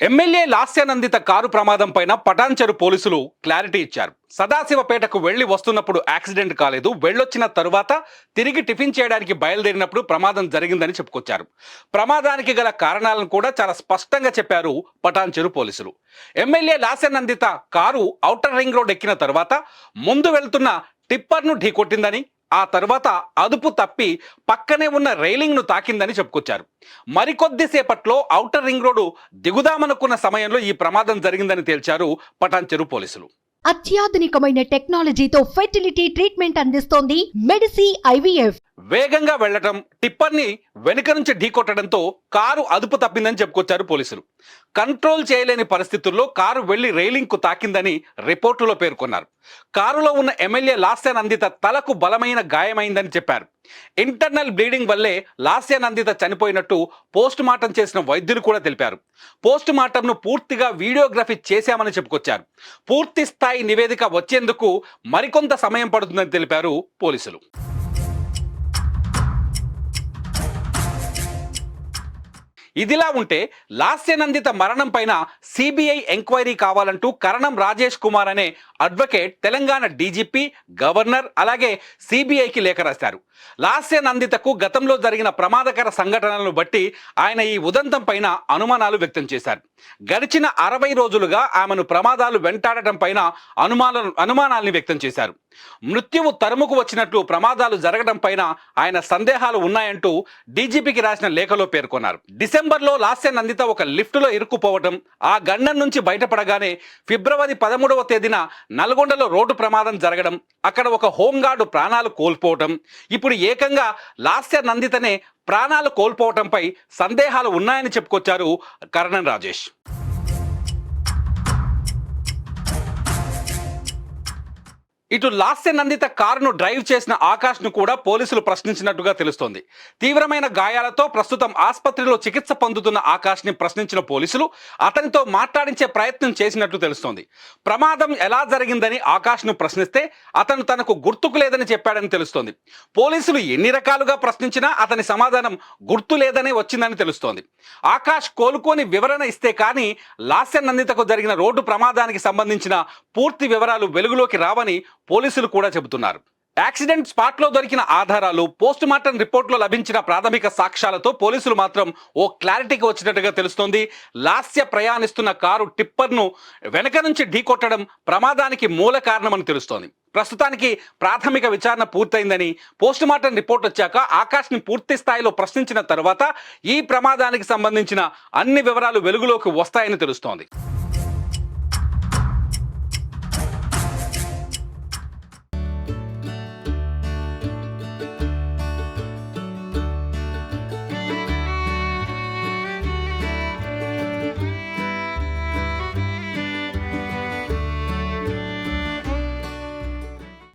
MLA Lasya Nanditha car ప్రమాదం పైన పటాన్చెరు పోలీసులు క్లారిటీ ఇచ్చారు. సదాశివపేటకు వెళ్లి వస్తున్నప్పుడు యాక్సిడెంట్ కాలేదు, వెళ్ళొచ్చిన తరువాత తిరిగి టిఫిన్ చేయడానికి బయలుదేరినప్పుడు ప్రమాదం జరిగిందని చెప్పుకొచ్చారు. ప్రమాదానికి గల కారణాలను కూడా చాలా స్పష్టంగా చెప్పారు పటాన్చెరు పోలీసులు. MLA Lasya Nanditha car outer ring road ఎక్కిన తరువాత ముందు వెళ్తున్న టిప్పర్ను ఢీకొట్టిందని, ఆ తర్వాత అదుపు తప్పి పక్కనే ఉన్న రైలింగ్ ను తాకిందని చెప్పుకొచ్చారు. మరికొద్దిసేపట్లో ఔటర్ రింగ్ రోడ్డు దిగుదామనుకున్న సమయంలో ఈ ప్రమాదం జరిగిందని తేల్చారు పటాన్చెరు పోలీసులు. అత్యాధునికమైన టెక్నాలజీతో ఫెర్టిలిటీ ట్రీట్మెంట్ అందిస్తోంది మెడిసి ఐవీఎఫ్. వేగంగా వెళ్లటం, టిప్పర్ని వెనుక నుంచి ఢీకొట్టడంతో కారు అదుపు తప్పిందని చెప్పుకొచ్చారు పోలీసులు. కంట్రోల్ చేయలేని పరిస్థితుల్లో కారు వెళ్లి రైలింగ్ కు తాకిందని రిపోర్టులో పేర్కొన్నారు. కారులో ఉన్న ఎమ్మెల్యే లాస్యానందిత తలకు బలమైన గాయమైందని చెప్పారు. ఇంటర్నల్ బ్లీడింగ్ వల్లే లాస్యానందిత చనిపోయినట్టు పోస్ట్ మార్టం చేసిన వైద్యులు కూడా తెలిపారు. పోస్ట్ మార్టంను పూర్తిగా వీడియోగ్రఫీ చేశామని చెప్పుకొచ్చారు. పూర్తి స్థాయి నివేదిక వచ్చేందుకు మరికొంత సమయం పడుతుందని తెలిపారు పోలీసులు. ఇదిలా ఉంటే లాస్యానందిత మరణం పైన సిబిఐ ఎంక్వైరీ కావాలంటూ కరణం రాజేష్ కుమార్ అనే అడ్వకేట్ తెలంగాణ డీజీపీ, గవర్నర్ అలాగే సిబిఐకి లేఖ రాశారు. లాస్యానందితకు గతంలో జరిగిన ప్రమాదకర సంఘటనలను బట్టి ఆయన ఈ ఉదంతం పైన అనుమానాలు వ్యక్తం చేశారు. గడిచిన 60 రోజులుగా ఆమెను ప్రమాదాలు వెంటాడటం పైన అనుమానాల్ని వ్యక్తం చేశారు. మృత్యువు తరుముకు వచ్చినట్లు ప్రమాదాలు జరగడం పైన ఆయన సందేహాలు ఉన్నాయంటూ డీజీపీకి రాసిన లేఖలో పేర్కొన్నారు. డిసెంబర్లో లాస్యానందిత ఒక లిఫ్టులో ఇరుక్కుపోవడం, ఆ గండం నుంచి బయటపడగానే ఫిబ్రవరి 13వ తేదీన నల్గొండలో రోడ్డు ప్రమాదం జరగడం, అక్కడ ఒక హోంగార్డు ప్రాణాలు కోల్పోవడం, ఇప్పుడు ఏకంగా లాస్యానందితనే ప్రాణాలు కోల్పోవటంపై సందేహాలు ఉన్నాయని చెప్పుకొచ్చారు కరణం రాజేష్. ఇటు లాస్యానందిత కారును డ్రైవ్ చేసిన ఆకాష్ను కూడా పోలీసులు ప్రశ్నించినట్టుగా తెలుస్తోంది. తీవ్రమైన గాయాలతో ప్రస్తుతం ఆసుపత్రిలో చికిత్స పొందుతున్న ఆకాష్ని ప్రశ్నించిన పోలీసులు అతనితో మాట్లాడించే ప్రయత్నం చేసినట్లు తెలుస్తోంది. ప్రమాదం ఎలా జరిగిందని ఆకాష్ను ప్రశ్నిస్తే అతను తనకు గుర్తుకు లేదని చెప్పాడని తెలుస్తోంది. పోలీసులు ఎన్ని రకాలుగా ప్రశ్నించినా అతని సమాధానం గుర్తు లేదనే వచ్చిందని తెలుస్తోంది. ఆకాష్ కోలుకొని వివరణ ఇస్తే కానీ లాస్యానందితకు జరిగిన రోడ్డు ప్రమాదానికి సంబంధించిన పూర్తి వివరాలు వెలుగులోకి రావని పోలీసులు కూడా చెబుతున్నారు. యాక్సిడెంట్ స్పాట్లో దొరికిన ఆధారాలు, పోస్ట్ మార్టం రిపోర్ట్లో లభించిన ప్రాథమిక సాక్ష్యాలతో పోలీసులు మాత్రం ఓ క్లారిటీకి వచ్చినట్టుగా తెలుస్తోంది. లాస్య ప్రయాణిస్తున్న కారు టిప్పర్ను వెనక నుంచి ఢీకొట్టడం ప్రమాదానికి మూల కారణమని తెలుస్తోంది. ప్రస్తుతానికి ప్రాథమిక విచారణ పూర్తయిందని, పోస్ట్ మార్టం రిపోర్ట్ వచ్చాక ఆకాష్ని పూర్తి స్థాయిలో ప్రశ్నించిన తర్వాత ఈ ప్రమాదానికి సంబంధించిన అన్ని వివరాలు వెలుగులోకి వస్తాయని తెలుస్తోంది.